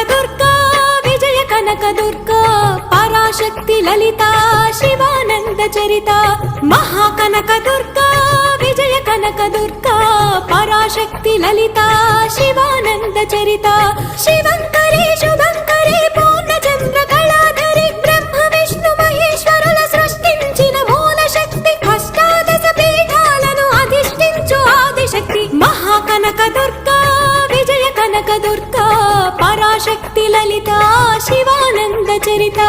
దుర్గా విజయ కనక దుర్గా పరాశక్తి లలిత శివానంద చరిత మహాకనక దుర్గా విజయ కనక దుర్గా పరాశక్తి లలిత శివానంద చరిత శివంకరి శుభంకరి పూర్ణచంద్ర కళాధరి బ్రహ్మ విష్ణు మహేశ్వరుల సృష్టించిన మూల శక్తి అష్టాదశ పీఠాలను అధిష్ఠించు ఆదిశక్తి మహాకనక దుర్గా విజయ కనక దుర్గా పరాశక్తి లలిత శివానంద చరిత